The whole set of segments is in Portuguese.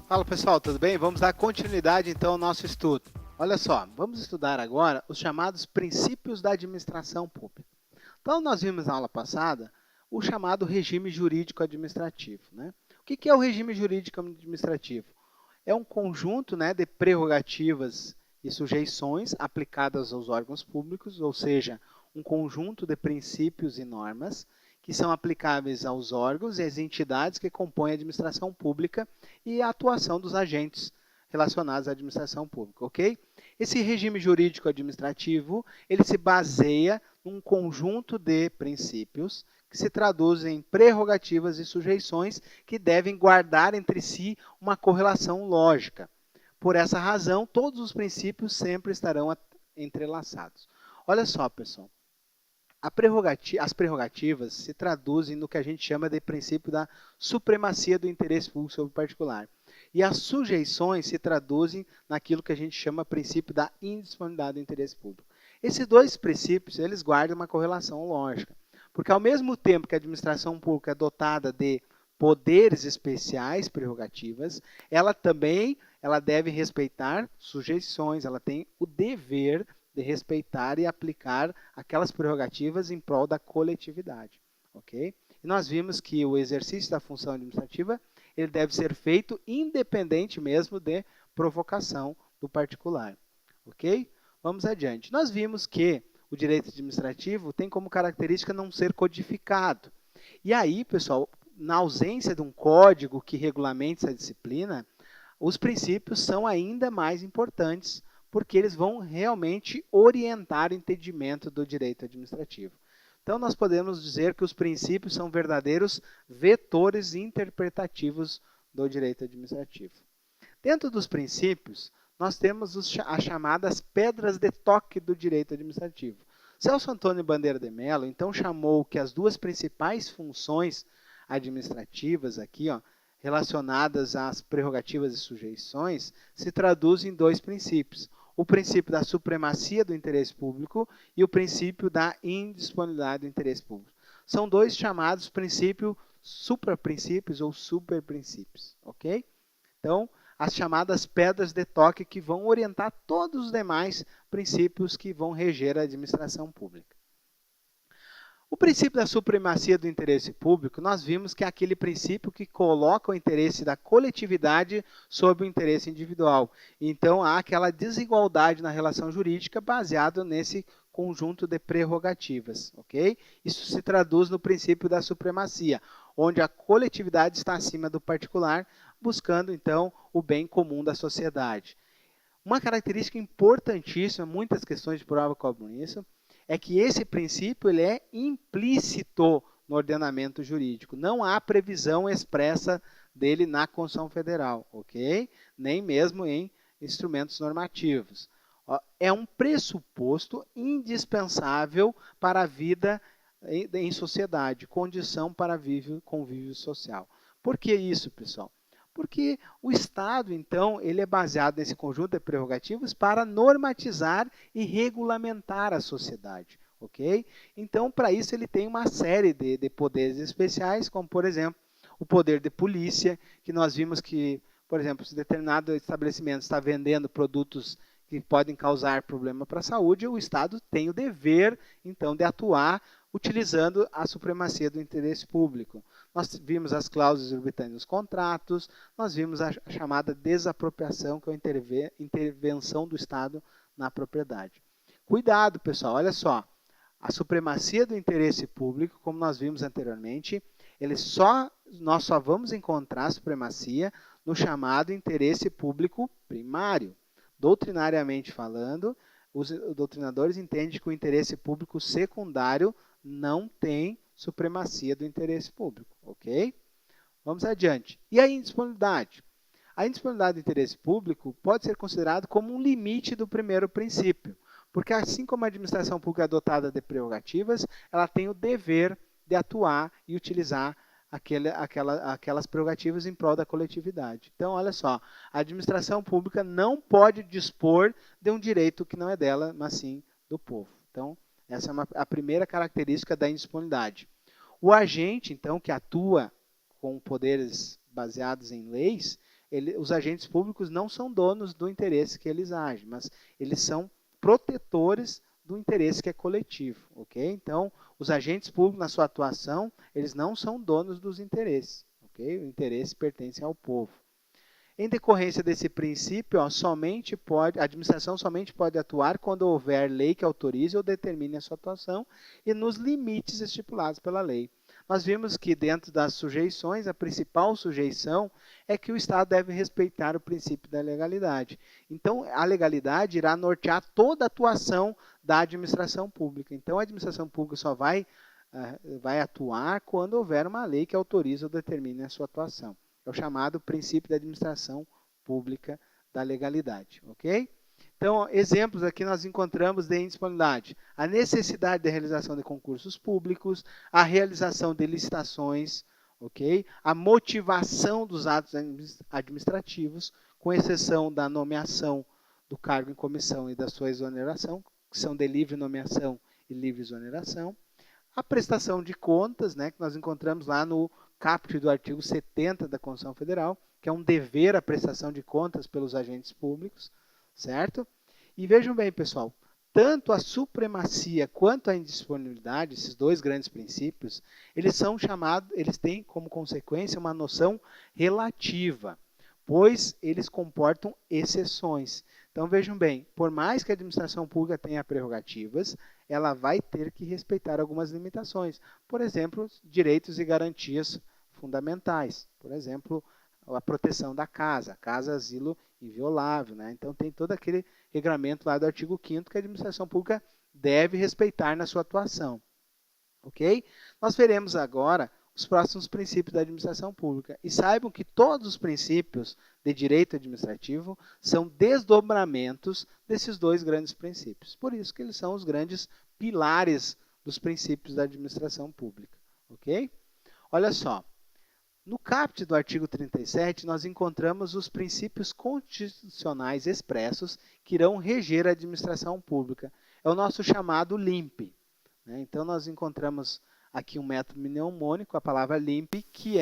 Fala pessoal, tudo bem? Vamos dar continuidade então ao nosso estudo. Olha só, vamos estudar agora os chamados princípios da administração pública. Então nós vimos na aula passada o chamado regime jurídico administrativo. Né? O que é o regime jurídico administrativo? É um conjunto, né, de prerrogativas e sujeições aplicadas aos órgãos públicos, ou seja, um conjunto de princípios e normas que são aplicáveis aos órgãos e às entidades que compõem a administração pública e a atuação dos agentes relacionados à administração pública, ok? Esse regime jurídico administrativo, ele se baseia num conjunto de princípios que se traduzem em prerrogativas e sujeições que devem guardar entre si uma correlação lógica. Por essa razão, todos os princípios sempre estarão entrelaçados. Olha só, pessoal. As prerrogativas se traduzem no que a gente chama de princípio da supremacia do interesse público sobre o particular. E as sujeições se traduzem naquilo que a gente chama princípio da indisponibilidade do interesse público. Esses dois princípios, eles guardam uma correlação lógica. Porque ao mesmo tempo que a administração pública é dotada de poderes especiais, prerrogativas, ela deve respeitar sujeições, ela tem o dever de respeitar e aplicar aquelas prerrogativas em prol da coletividade, ok? E nós vimos que o exercício da função administrativa ele deve ser feito independente mesmo de provocação do particular, ok? Vamos adiante. Nós vimos que o direito administrativo tem como característica não ser codificado. E aí, pessoal, na ausência de um código que regulamente essa disciplina, os princípios são ainda mais importantes, porque eles vão realmente orientar o entendimento do direito administrativo. Então, nós podemos dizer que os princípios são verdadeiros vetores interpretativos do direito administrativo. Dentro dos princípios, nós temos as chamadas pedras de toque do direito administrativo. Celso Antônio Bandeira de Mello, então, chamou que as duas principais funções administrativas aqui, relacionadas às prerrogativas e sujeições, se traduzem em dois princípios. O princípio da supremacia do interesse público e o princípio da indisponibilidade do interesse público. São dois chamados princípios supraprincípios ou superprincípios, ok? Então, as chamadas pedras de toque que vão orientar todos os demais princípios que vão reger a administração pública. O princípio da supremacia do interesse público, nós vimos que é aquele princípio que coloca o interesse da coletividade sobre o interesse individual. Então, há aquela desigualdade na relação jurídica baseado nesse conjunto de prerrogativas, ok? Isso se traduz no princípio da supremacia, onde a coletividade está acima do particular, buscando, então, o bem comum da sociedade. Uma característica importantíssima, muitas questões de prova cobram isso, é que esse princípio ele é implícito no ordenamento jurídico. Não há previsão expressa dele na Constituição Federal, ok? Nem mesmo em instrumentos normativos. É um pressuposto indispensável para a vida em sociedade, condição para convívio social. Por que isso, pessoal? Porque o Estado, então, ele é baseado nesse conjunto de prerrogativas para normatizar e regulamentar a sociedade, ok? Então, para isso, ele tem uma série de poderes especiais, como, por exemplo, o poder de polícia, que nós vimos que, por exemplo, se determinado estabelecimento está vendendo produtos que podem causar problema para a saúde, o Estado tem o dever, então, de atuar utilizando a supremacia do interesse público. Nós vimos as cláusulas exorbitantes nos contratos, nós vimos a chamada desapropriação, que é a intervenção do Estado na propriedade. Cuidado, pessoal, olha só. A supremacia do interesse público, como nós vimos anteriormente, nós só vamos encontrar a supremacia no chamado interesse público primário. Doutrinariamente falando, os doutrinadores entendem que o interesse público secundário não tem supremacia do interesse público, ok? Vamos adiante. E a indisponibilidade? A indisponibilidade do interesse público pode ser considerada como um limite do primeiro princípio, porque assim como a administração pública é dotada de prerrogativas, ela tem o dever de atuar e utilizar aquelas prerrogativas em prol da coletividade. Então, olha só, a administração pública não pode dispor de um direito que não é dela, mas sim do povo. Então, essa é a primeira característica da indisponibilidade. O agente, então, que atua com poderes baseados em leis, os agentes públicos não são donos do interesse que eles agem, mas eles são protetores do interesse que é coletivo, ok? Então, os agentes públicos, na sua atuação, eles não são donos dos interesses, ok? O interesse pertence ao povo. Em decorrência desse princípio, ó, a administração somente pode atuar quando houver lei que autorize ou determine a sua atuação e nos limites estipulados pela lei. Nós vimos que dentro das sujeições, a principal sujeição é que o Estado deve respeitar o princípio da legalidade. Então, a legalidade irá nortear toda a atuação da administração pública. Então, a administração pública só vai atuar quando houver uma lei que autorize ou determine a sua atuação. É o chamado princípio da administração pública da legalidade, ok? Então, exemplos aqui nós encontramos de indisponibilidade. A necessidade da realização de concursos públicos, a realização de licitações, ok? A motivação dos atos administrativos, com exceção da nomeação do cargo em comissão e da sua exoneração, que são de livre nomeação e livre exoneração. A prestação de contas, né, que nós encontramos lá no caput do artigo 70 da Constituição Federal, que é um dever a prestação de contas pelos agentes públicos, certo? E vejam bem, pessoal, tanto a supremacia quanto a indisponibilidade, esses dois grandes princípios, eles têm como consequência uma noção relativa, pois eles comportam exceções. Então vejam bem, por mais que a administração pública tenha prerrogativas, ela vai ter que respeitar algumas limitações. Por exemplo, direitos e garantias fundamentais. Por exemplo, a proteção da casa, asilo inviolável, né? Então tem todo aquele regramento lá do artigo 5º que a administração pública deve respeitar na sua atuação. Ok? Nós veremos agora os próximos princípios da administração pública. E saibam que todos os princípios de direito administrativo são desdobramentos desses dois grandes princípios. Por isso que eles são os grandes pilares dos princípios da administração pública. Ok? Olha só. No caput do artigo 37, nós encontramos os princípios constitucionais expressos que irão reger a administração pública. É o nosso chamado LIMP. Né? Então, nós encontramos aqui um método mnemônico, a palavra LIMP, que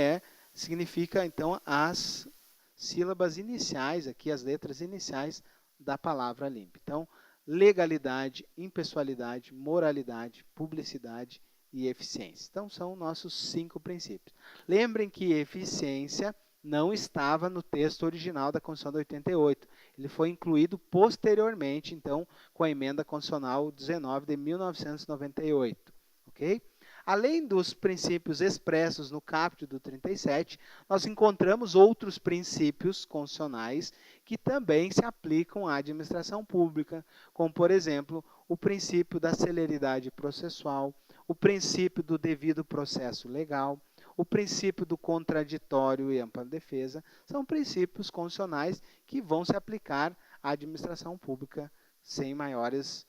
significa, então, as sílabas iniciais, aqui as letras iniciais da palavra LIMP. Então, legalidade, impessoalidade, moralidade, publicidade e eficiência. Então, são nossos 5 princípios. Lembrem que eficiência não estava no texto original da Constituição de 88. Ele foi incluído posteriormente, então, com a Emenda Constitucional 19 de 1998. Ok? Além dos princípios expressos no caput do 37, nós encontramos outros princípios constitucionais que também se aplicam à administração pública, como, por exemplo, o princípio da celeridade processual, o princípio do devido processo legal, o princípio do contraditório e ampla defesa, são princípios constitucionais que vão se aplicar à administração pública sem maiores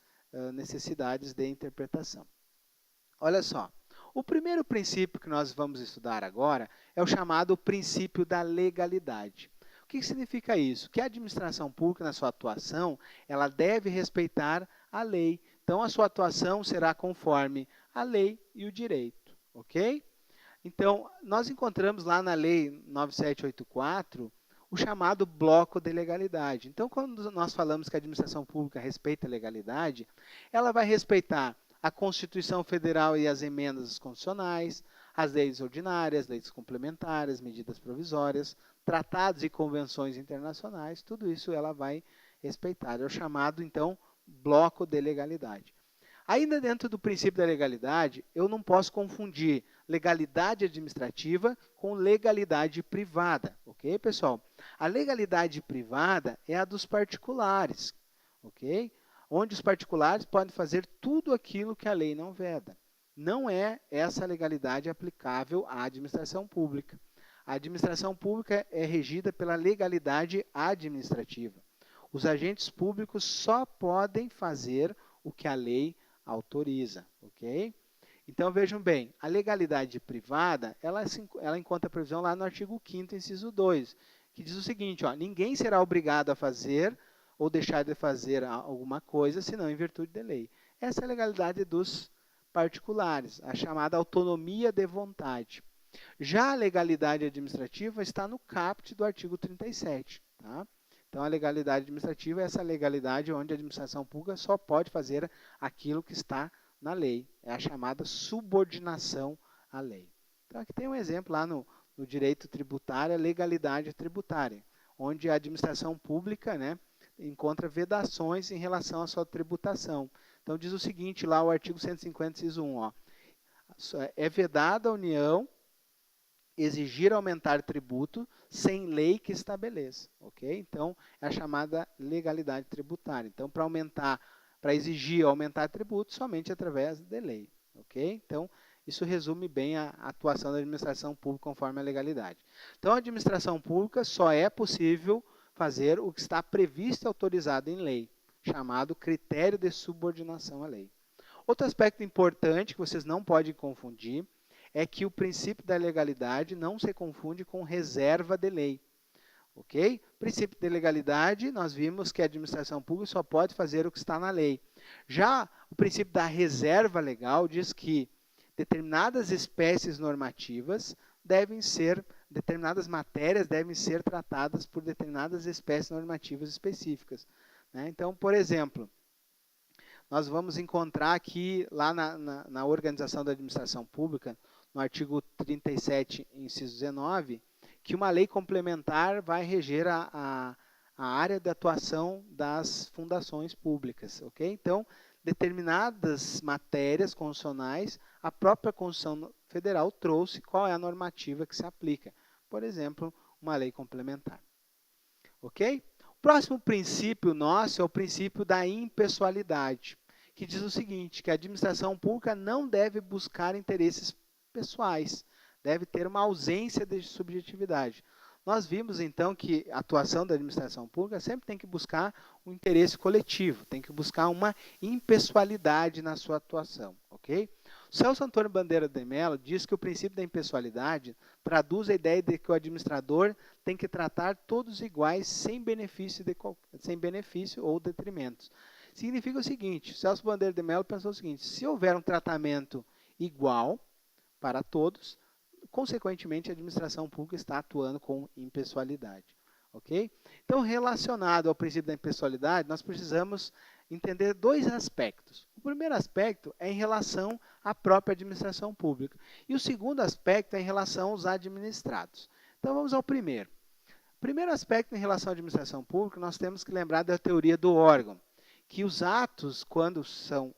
necessidades de interpretação. Olha só, o primeiro princípio que nós vamos estudar agora é o chamado princípio da legalidade. O que significa isso? Que a administração pública, na sua atuação, ela deve respeitar a lei. Então, a sua atuação será conforme a lei e o direito, ok? Então, nós encontramos lá na Lei 9784 o chamado bloco de legalidade. Então, quando nós falamos que a administração pública respeita a legalidade, ela vai respeitar a Constituição Federal e as emendas constitucionais, as leis ordinárias, leis complementares, medidas provisórias, tratados e convenções internacionais, tudo isso ela vai respeitar. É o chamado, então, bloco de legalidade. Ainda dentro do princípio da legalidade, eu não posso confundir legalidade administrativa com legalidade privada, ok, pessoal? A legalidade privada é a dos particulares, ok? Onde os particulares podem fazer tudo aquilo que a lei não veda. Não é essa legalidade aplicável à administração pública. A administração pública é regida pela legalidade administrativa. Os agentes públicos só podem fazer o que a lei autoriza, ok? Então, vejam bem, a legalidade privada, ela encontra previsão lá no artigo 5º, inciso 2, que diz o seguinte, ó, ninguém será obrigado a fazer ou deixar de fazer alguma coisa, senão em virtude de lei. Essa é a legalidade dos particulares, a chamada autonomia de vontade. Já a legalidade administrativa está no caput do artigo 37. Tá? Então, a legalidade administrativa é essa legalidade onde a administração pública só pode fazer aquilo que está na lei. É a chamada subordinação à lei. Então, aqui tem um exemplo lá no direito tributário, a legalidade tributária, onde a administração pública, né, encontra vedações em relação à sua tributação. Então, diz o seguinte, lá o artigo 150, inciso 1, ó, é vedada a União exigir aumentar tributo sem lei que estabeleça, ok? Então, é a chamada legalidade tributária. Então, para exigir aumentar tributo, somente através de lei, ok? Então, isso resume bem a atuação da administração pública conforme a legalidade. Então, a administração pública só é possível fazer o que está previsto e autorizado em lei, chamado critério de subordinação à lei. Outro aspecto importante que vocês não podem confundir é que o princípio da legalidade não se confunde com reserva de lei. Ok? Princípio de legalidade, nós vimos que a administração pública só pode fazer o que está na lei. Já o princípio da reserva legal diz que determinadas espécies normativas determinadas matérias devem ser tratadas por determinadas espécies normativas específicas. Né? Então, por exemplo, nós vamos encontrar aqui, lá na organização da administração pública, no artigo 37, inciso 19, que uma lei complementar vai reger a área de atuação das fundações públicas. Okay? Então, determinadas matérias constitucionais, a própria Constituição Federal trouxe qual é a normativa que se aplica. Por exemplo, uma lei complementar. Ok? O próximo princípio nosso é o princípio da impessoalidade, que diz o seguinte, que a administração pública não deve buscar interesses pessoais, deve ter uma ausência de subjetividade. Nós vimos, então, que a atuação da administração pública sempre tem que buscar um interesse coletivo, tem que buscar uma impessoalidade na sua atuação, ok? O Celso Antônio Bandeira de Mello diz que o princípio da impessoalidade traduz a ideia de que o administrador tem que tratar todos iguais sem benefício ou detrimentos. Significa o seguinte, Celso Bandeira de Mello pensou o seguinte, se houver um tratamento igual para todos, consequentemente, a administração pública está atuando com impessoalidade. Ok? Então, relacionado ao princípio da impessoalidade, nós precisamos entender dois aspectos. O primeiro aspecto é em relação à própria administração pública. E o segundo aspecto é em relação aos administrados. Então, vamos ao primeiro. O primeiro aspecto em relação à administração pública, nós temos que lembrar da teoria do órgão, que os atos, quando são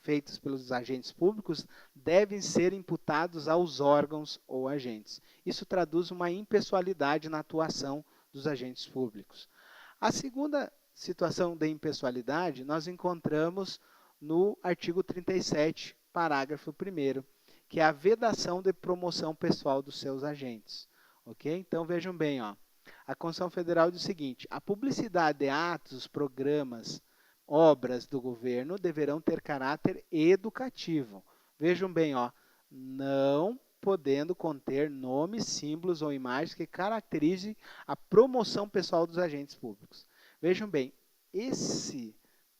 feitos pelos agentes públicos, devem ser imputados aos órgãos ou agentes. Isso traduz uma impessoalidade na atuação dos agentes públicos. A segunda situação de impessoalidade nós encontramos no artigo 37, parágrafo 1º, que é a vedação de promoção pessoal dos seus agentes. Ok? Então, vejam bem, ó, a Constituição Federal diz o seguinte, a publicidade de atos, programas, obras do governo deverão ter caráter educativo. Vejam bem, ó, não podendo conter nomes, símbolos ou imagens que caracterizem a promoção pessoal dos agentes públicos. Vejam bem, esse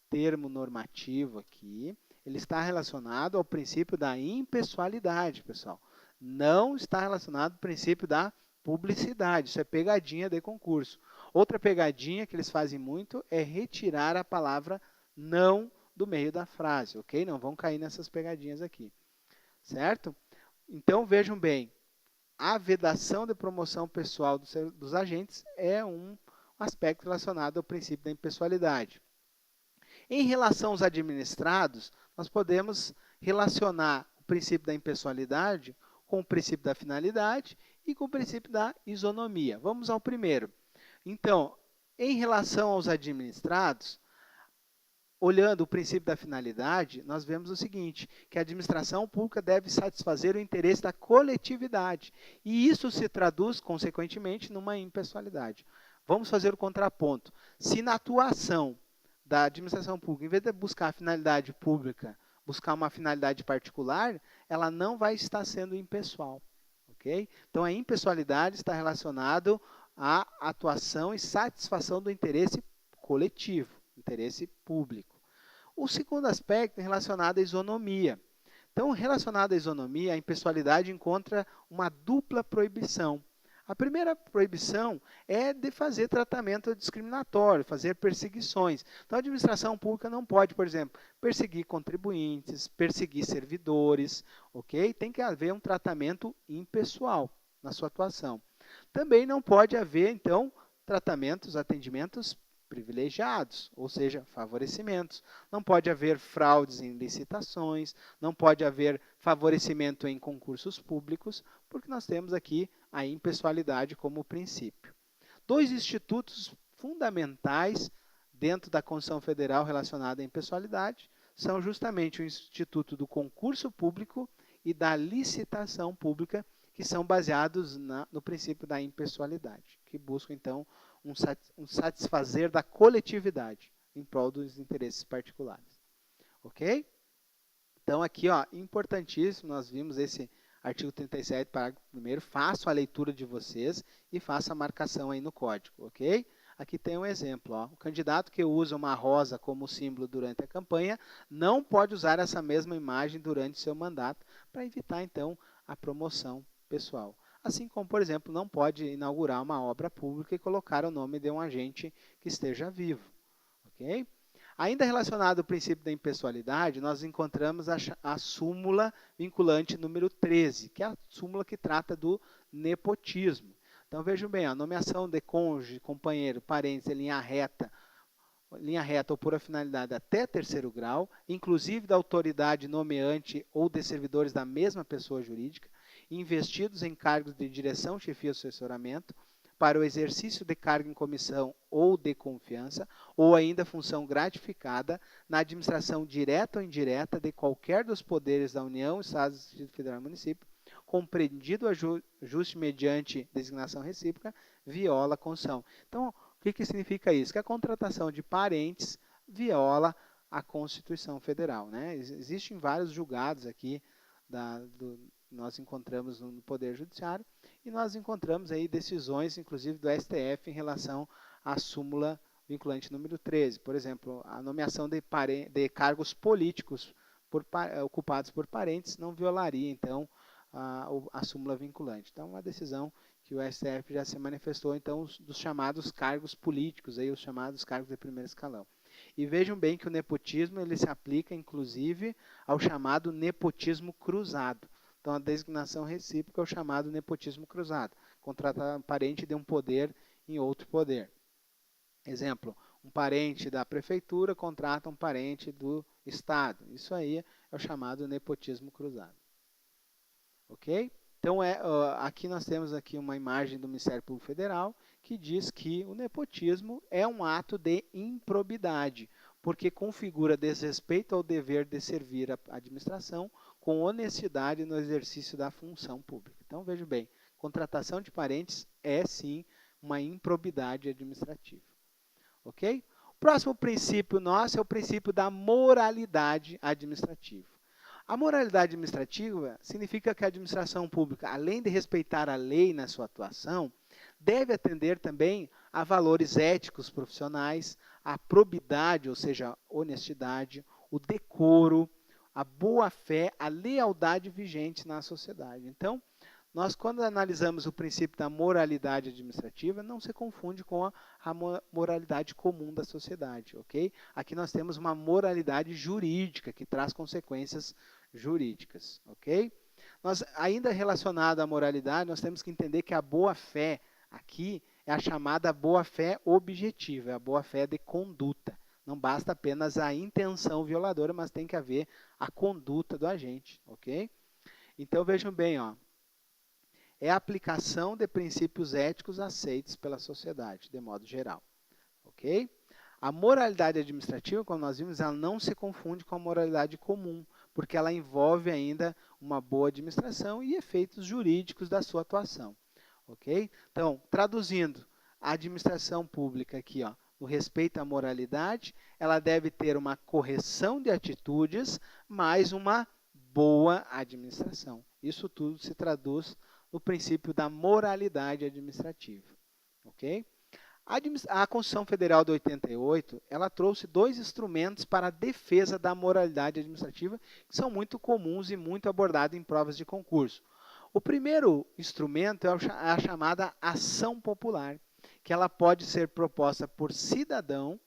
termo normativo aqui, ele está relacionado ao princípio da impessoalidade, pessoal. Não está relacionado ao princípio da publicidade. Isso é pegadinha de concurso. Outra pegadinha que eles fazem muito é retirar a palavra não do meio da frase, ok? Não vão cair nessas pegadinhas aqui, certo? Então, vejam bem, a vedação de promoção pessoal dos agentes é um aspecto relacionado ao princípio da impessoalidade. Em relação aos administrados, nós podemos relacionar o princípio da impessoalidade com o princípio da finalidade e com o princípio da isonomia. Vamos ao primeiro. Então, em relação aos administrados, olhando o princípio da finalidade, nós vemos o seguinte, que a administração pública deve satisfazer o interesse da coletividade. E isso se traduz, consequentemente, numa impessoalidade. Vamos fazer o contraponto. Se na atuação da administração pública, em vez de buscar a finalidade pública, buscar uma finalidade particular, ela não vai estar sendo impessoal. Okay? Então, a impessoalidade está relacionado à atuação e satisfação do interesse coletivo, interesse público. O segundo aspecto é relacionado à isonomia. Então, relacionado à isonomia, a impessoalidade encontra uma dupla proibição. A primeira proibição é de fazer tratamento discriminatório, fazer perseguições. Então, a administração pública não pode, por exemplo, perseguir contribuintes, perseguir servidores, ok? Tem que haver um tratamento impessoal na sua atuação. Também não pode haver, então, atendimentos privilegiados, ou seja, favorecimentos. Não pode haver fraudes em licitações, não pode haver favorecimento em concursos públicos, porque nós temos aqui a impessoalidade como princípio. Dois institutos fundamentais dentro da Constituição Federal relacionada à impessoalidade são justamente o Instituto do Concurso Público e da Licitação Pública, que são baseados no princípio da impessoalidade, que buscam, então, um satisfazer da coletividade em prol dos interesses particulares. Ok? Então, aqui, ó, importantíssimo, nós vimos esse artigo 37, parágrafo 1º, faço a leitura de vocês e faço a marcação aí no código, ok? Aqui tem um exemplo, ó. O candidato que usa uma rosa como símbolo durante a campanha não pode usar essa mesma imagem durante seu mandato para evitar, então, a promoção pessoal. Assim como, por exemplo, não pode inaugurar uma obra pública e colocar o nome de um agente que esteja vivo, ok? Ainda relacionado ao princípio da impessoalidade, nós encontramos a súmula vinculante número 13, que é a súmula que trata do nepotismo. Então, vejam bem, a nomeação de cônjuge, companheiro, parentes em linha reta ou por a finalidade até terceiro grau, inclusive da autoridade nomeante ou de servidores da mesma pessoa jurídica, investidos em cargos de direção, chefia ou assessoramento, para o exercício de cargo em comissão ou de confiança, ou ainda função gratificada na administração direta ou indireta de qualquer dos poderes da União, Estado, Distrito Federal e Município, compreendido o ajuste mediante designação recíproca, viola a Constituição. Então, o que significa isso? Que a contratação de parentes viola a Constituição Federal, né? Existem vários julgados aqui nós encontramos no Poder Judiciário e nós encontramos aí decisões, inclusive do STF, em relação à súmula vinculante número 13. Por exemplo, a nomeação de cargos políticos ocupados por parentes não violaria, então, a súmula vinculante. Então, uma decisão que o STF já se manifestou, então, dos chamados cargos políticos, aí, os chamados cargos de primeiro escalão. E vejam bem que o nepotismo ele se aplica, inclusive, ao chamado nepotismo cruzado. Então, a designação recíproca é o chamado nepotismo cruzado. Contratar um parente de um poder em outro poder. Exemplo, um parente da prefeitura contrata um parente do Estado. Isso aí é o chamado nepotismo cruzado. Ok? Então, aqui nós temos aqui uma imagem do Ministério Público Federal que diz que o nepotismo é um ato de improbidade, porque configura desrespeito ao dever de servir a administração com honestidade no exercício da função pública. Então, veja bem, contratação de parentes é, sim, uma improbidade administrativa. Ok? O próximo princípio nosso é o princípio da moralidade administrativa. A moralidade administrativa significa que a administração pública, além de respeitar a lei na sua atuação, deve atender também a valores éticos profissionais, a probidade, ou seja, a honestidade, o decoro, a boa-fé, a lealdade vigente na sociedade. Então, nós, quando analisamos o princípio da moralidade administrativa, não se confunde com a moralidade comum da sociedade, ok? Aqui nós temos uma moralidade jurídica, que traz consequências jurídicas, ok? Ainda relacionado à moralidade, nós temos que entender que a boa-fé aqui é a chamada boa-fé objetiva, é a boa-fé de conduta. Não basta apenas a intenção violadora, mas tem que haver a conduta do agente, ok? Então, vejam bem, ó, é a aplicação de princípios éticos aceitos pela sociedade, de modo geral, ok? A moralidade administrativa, como nós vimos, ela não se confunde com a moralidade comum, porque ela envolve ainda uma boa administração e efeitos jurídicos da sua atuação, ok? Então, traduzindo, a administração pública aqui, ó, no respeito à moralidade, ela deve ter uma correção de atitudes, mais uma boa administração. Isso tudo se traduz no princípio da moralidade administrativa, ok? A Constituição Federal de 88, ela trouxe dois instrumentos para a defesa da moralidade administrativa, que são muito comuns e muito abordados em provas de concurso. O primeiro instrumento é a chamada ação popular, que ela pode ser proposta por cidadão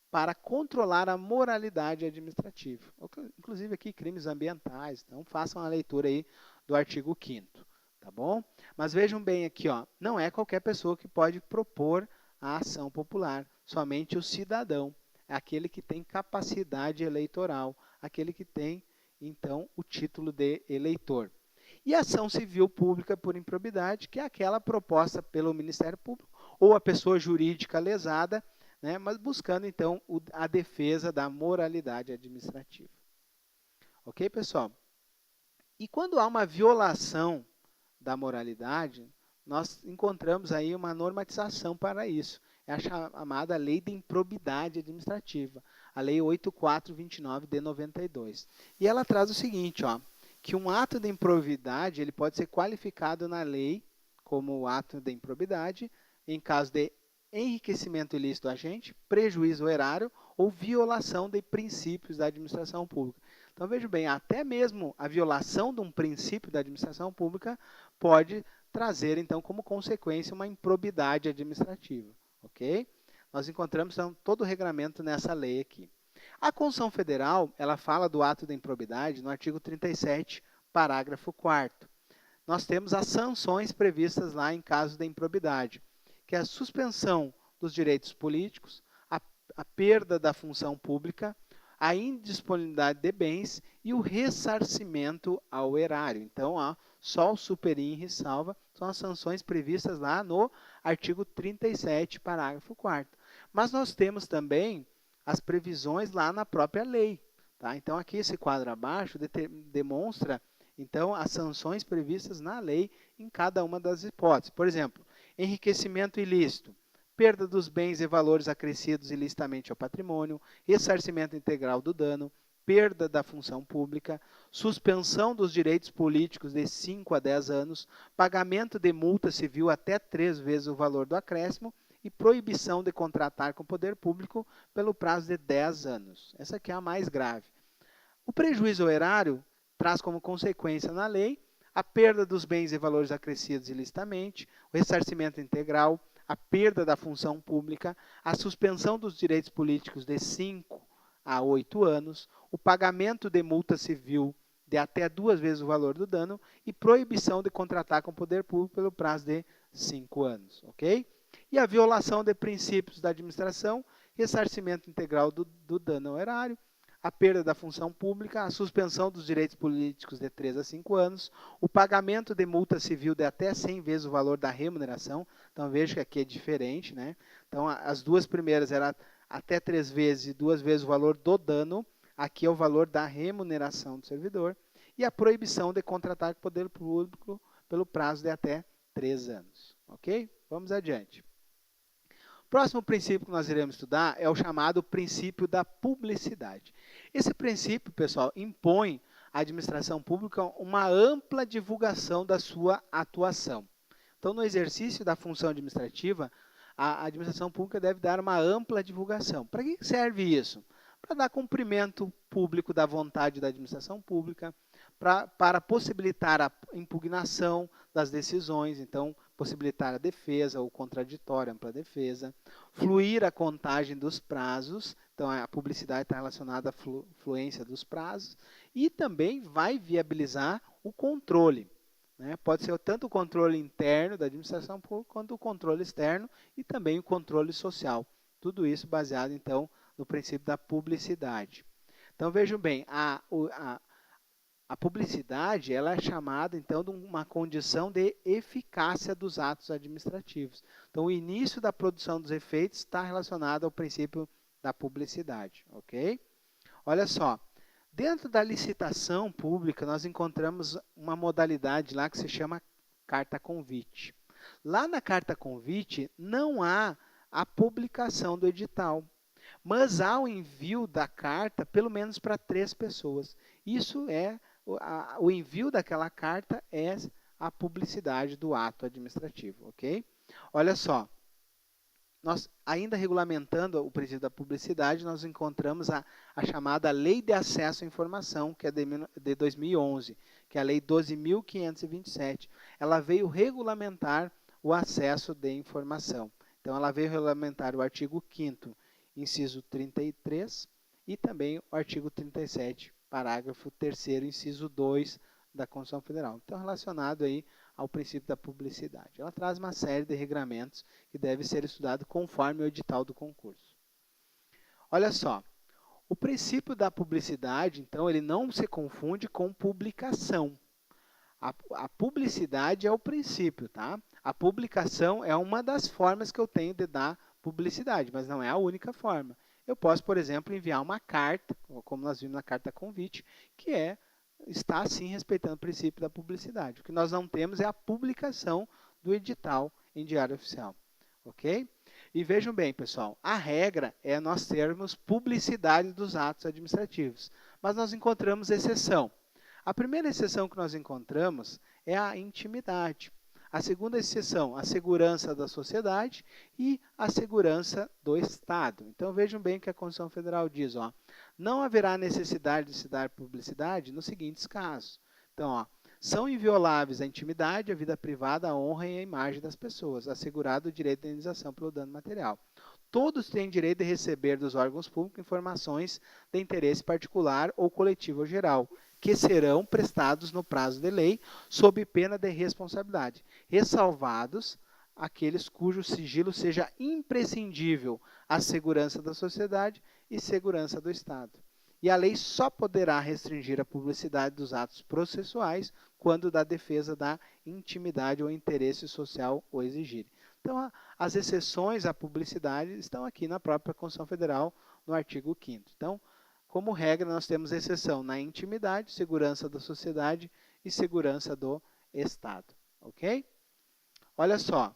para controlar a moralidade administrativa. Inclusive aqui crimes ambientais, então façam a leitura aí do artigo 5º, tá bom? Mas vejam bem aqui, ó, não é qualquer pessoa que pode propor a ação popular, somente o cidadão, aquele que tem capacidade eleitoral, aquele que tem, então, o título de eleitor. E a ação civil pública por improbidade, que é aquela proposta pelo Ministério Público ou a pessoa jurídica lesada, né, mas buscando, então, a defesa da moralidade administrativa. Ok, pessoal? E quando há uma violação da moralidade, nós encontramos aí uma normatização para isso. É a chamada Lei de Improbidade Administrativa, a Lei 8429 de 92. E ela traz o seguinte, ó, que um ato de improbidade ele pode ser qualificado na lei como ato de improbidade em caso de enriquecimento ilícito do agente, prejuízo erário ou violação de princípios da administração pública. Então, veja bem, até mesmo a violação de um princípio da administração pública pode trazer, então, como consequência, uma improbidade administrativa. Ok? Nós encontramos, então, todo o regramento nessa lei aqui. A Constituição Federal, ela fala do ato da improbidade no artigo 37, parágrafo 4º. Nós temos as sanções previstas lá em caso de improbidade, que é a suspensão dos direitos políticos, a perda da função pública, a indisponibilidade de bens e o ressarcimento ao erário. Então, ó, só o superin e ressalva são as sanções previstas lá no artigo 37, parágrafo 4º. Mas nós temos também as previsões lá na própria lei. Tá? Então, aqui esse quadro abaixo demonstra então, as sanções previstas na lei em cada uma das hipóteses. Por exemplo, enriquecimento ilícito, perda dos bens e valores acrescidos ilicitamente ao patrimônio, ressarcimento integral do dano, perda da função pública, suspensão dos direitos políticos de 5 a 10 anos, pagamento de multa civil até 3 vezes o valor do acréscimo e proibição de contratar com o poder público pelo prazo de 10 anos. Essa aqui é a mais grave. O prejuízo ao erário traz como consequência na lei a perda dos bens e valores acrescidos ilicitamente, o ressarcimento integral, a perda da função pública, a suspensão dos direitos políticos de 5 a 8 anos, o pagamento de multa civil de até 2 vezes o valor do dano e proibição de contratar com o poder público pelo prazo de 5 anos. Ok? E a violação de princípios da administração, ressarcimento integral do dano ao erário, a perda da função pública, a suspensão dos direitos políticos de 3 a 5 anos, o pagamento de multa civil de até 100 vezes o valor da remuneração. Então, veja que aqui é diferente, né? Então, as duas primeiras eram até 3 vezes e 2 vezes o valor do dano. Aqui é o valor da remuneração do servidor. E a proibição de contratar com o poder público pelo prazo de até 3 anos. Ok? Vamos adiante. O próximo princípio que nós iremos estudar é o chamado princípio da publicidade. Esse princípio, pessoal, impõe à administração pública uma ampla divulgação da sua atuação. Então, no exercício da função administrativa, a administração pública deve dar uma ampla divulgação. Para que serve isso? Para dar cumprimento público da vontade da administração pública, para possibilitar a impugnação das decisões, então, possibilitar a defesa, o contraditório, a ampla defesa, fluir a contagem dos prazos, então a publicidade está relacionada à fluência dos prazos, e também vai viabilizar o controle. Né? Pode ser tanto o controle interno da administração pública, quanto o controle externo e também o controle social. Tudo isso baseado, então, no princípio da publicidade. Então, vejam bem, a publicidade ela é chamada, então, de uma condição de eficácia dos atos administrativos. Então, o início da produção dos efeitos está relacionado ao princípio da publicidade. Ok? Olha só, dentro da licitação pública, nós encontramos uma modalidade lá que se chama carta-convite. Lá na carta-convite, não há a publicação do edital, mas há o envio da carta, pelo menos para 3 pessoas. Isso é o envio daquela carta é a publicidade do ato administrativo, ok? Olha só, nós, ainda regulamentando o princípio da publicidade, nós encontramos a chamada Lei de Acesso à Informação, que é de 2011, que é a Lei 12.527. Ela veio regulamentar o acesso de informação. Então, ela veio regulamentar o artigo 5º, inciso 33, e também o artigo 37, parágrafo 3º, inciso 2 da Constituição Federal. Então, relacionado aí ao princípio da publicidade. Ela traz uma série de regramentos que deve ser estudado conforme o edital do concurso. Olha só, o princípio da publicidade, então, ele não se confunde com publicação. A publicidade é o princípio, tá? A publicação é uma das formas que eu tenho de dar publicidade, mas não é a única forma. Eu posso, por exemplo, enviar uma carta, como nós vimos na carta convite, que está, sim, respeitando o princípio da publicidade. O que nós não temos é a publicação do edital em diário oficial. Ok? E vejam bem, pessoal, a regra é nós termos publicidade dos atos administrativos, mas nós encontramos exceção. A primeira exceção que nós encontramos é a intimidade. A segunda exceção, a segurança da sociedade e a segurança do Estado. Então, vejam bem o que a Constituição Federal diz. Ó, não haverá necessidade de se dar publicidade nos seguintes casos. Então, ó, são invioláveis a intimidade, a vida privada, a honra e a imagem das pessoas, assegurado o direito de indenização pelo dano material. Todos têm direito de receber dos órgãos públicos informações de interesse particular ou coletivo ou geral, que serão prestados no prazo de lei, sob pena de responsabilidade, ressalvados aqueles cujo sigilo seja imprescindível à segurança da sociedade e segurança do Estado. E a lei só poderá restringir a publicidade dos atos processuais quando da defesa da intimidade ou interesse social o exigirem. Então, as exceções à publicidade estão aqui na própria Constituição Federal, no artigo 5º. Então, como regra, nós temos exceção na intimidade, segurança da sociedade e segurança do Estado. Ok? Olha só,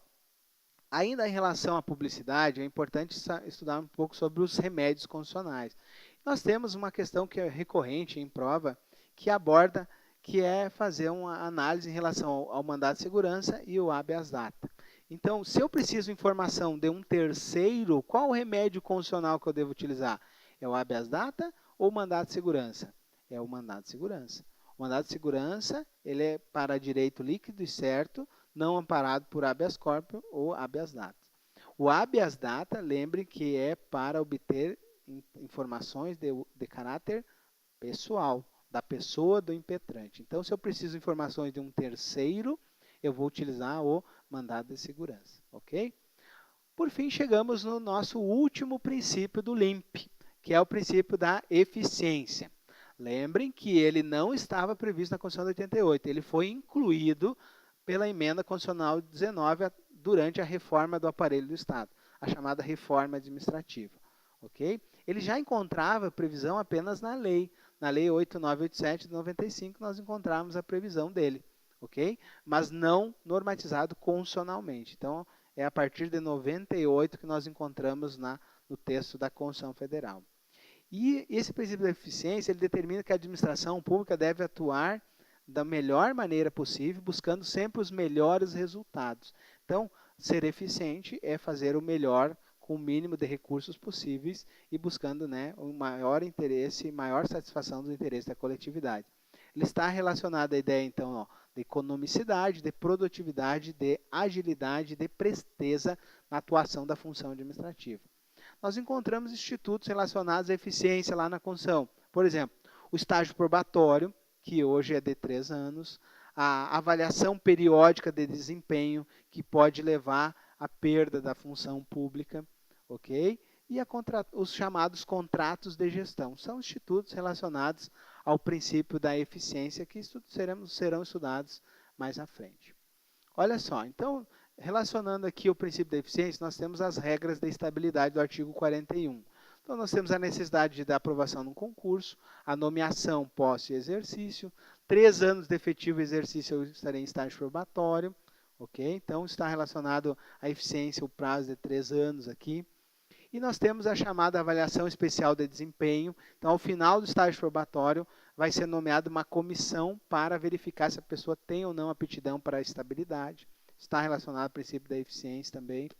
ainda em relação à publicidade, é importante estudar um pouco sobre os remédios constitucionais. Nós temos uma questão que é recorrente em prova, que aborda, que é fazer uma análise em relação ao mandado de segurança e o habeas data. Então, se eu preciso informação de um terceiro, qual o remédio constitucional que eu devo utilizar? É o habeas data ou o mandado de segurança? É o mandado de segurança. O mandado de segurança, ele é para direito líquido e certo, não amparado por habeas corpus ou habeas data. O habeas data, lembre que é para obter informações de caráter pessoal, da pessoa do impetrante. Então, se eu preciso de informações de um terceiro, eu vou utilizar o mandado de segurança, ok? Por fim, chegamos no nosso último princípio do LIMP, que é o princípio da eficiência. Lembrem que ele não estava previsto na Constituição de 88, ele foi incluído pela emenda constitucional 19 durante a reforma do aparelho do Estado, a chamada reforma administrativa, ok? Ele já encontrava previsão apenas na lei 8987 de 95, nós encontramos a previsão dele, ok? Mas não normatizado constitucionalmente. Então, é a partir de 98 que nós encontramos no texto da Constituição Federal. E esse princípio da eficiência, ele determina que a administração pública deve atuar da melhor maneira possível, buscando sempre os melhores resultados. Então, ser eficiente é fazer o melhor com o mínimo de recursos possíveis e buscando, né, o maior interesse, maior satisfação dos interesses da coletividade. Ele está relacionado à ideia, então, ó, de economicidade, de produtividade, de agilidade, de presteza na atuação da função administrativa. Nós encontramos institutos relacionados à eficiência lá na Constituição. Por exemplo, o estágio probatório, que hoje é de 3 anos, a avaliação periódica de desempenho, que pode levar à perda da função pública, ok? E os chamados contratos de gestão. São institutos relacionados ao princípio da eficiência que serão estudados mais à frente. Olha só, então, relacionando aqui o princípio da eficiência, nós temos as regras de estabilidade do artigo 41. Então, nós temos a necessidade da aprovação num concurso, a nomeação, posse e exercício, 3 anos de efetivo exercício eu estarei em estágio probatório, ok? Então, está relacionado à eficiência, o prazo de 3 anos aqui. E nós temos a chamada avaliação especial de desempenho. Então, ao final do estágio probatório, vai ser nomeada uma comissão para verificar se a pessoa tem ou não aptidão para a estabilidade. Está relacionado ao princípio da eficiência também.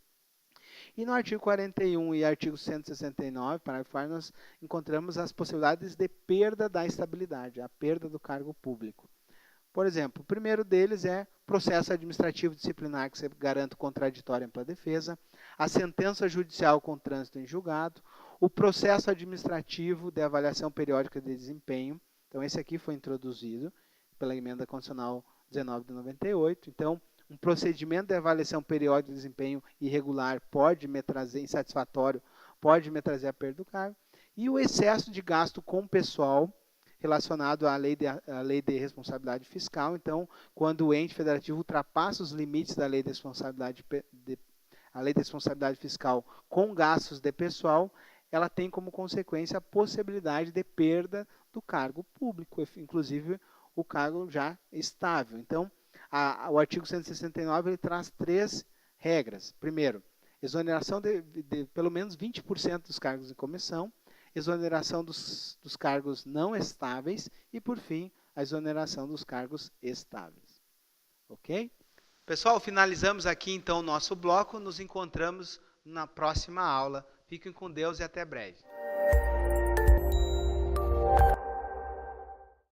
E no artigo 41 e artigo 169, parágrafo 4, nós encontramos as possibilidades de perda da estabilidade, a perda do cargo público. Por exemplo, o primeiro deles é processo administrativo disciplinar que você garante contraditório ampla defesa, a sentença judicial com trânsito em julgado, o processo administrativo de avaliação periódica de desempenho. Então, esse aqui foi introduzido pela emenda constitucional 19 de 98. Então, um procedimento de avaliação periódica de desempenho irregular pode me trazer, insatisfatório, pode me trazer a perda do cargo. E o excesso de gasto com pessoal relacionado à lei de responsabilidade fiscal. Então, quando o ente federativo ultrapassa os limites da lei de responsabilidade, a lei de responsabilidade fiscal com gastos de pessoal, ela tem como consequência a possibilidade de perda do cargo público, inclusive o cargo já estável. Então, o artigo 169 ele traz 3 regras. Primeiro, exoneração de pelo menos 20% dos cargos em comissão, exoneração dos cargos não estáveis e, por fim, a exoneração dos cargos estáveis. Ok? Pessoal, finalizamos aqui então o nosso bloco. Nos encontramos na próxima aula. Fiquem com Deus e até breve.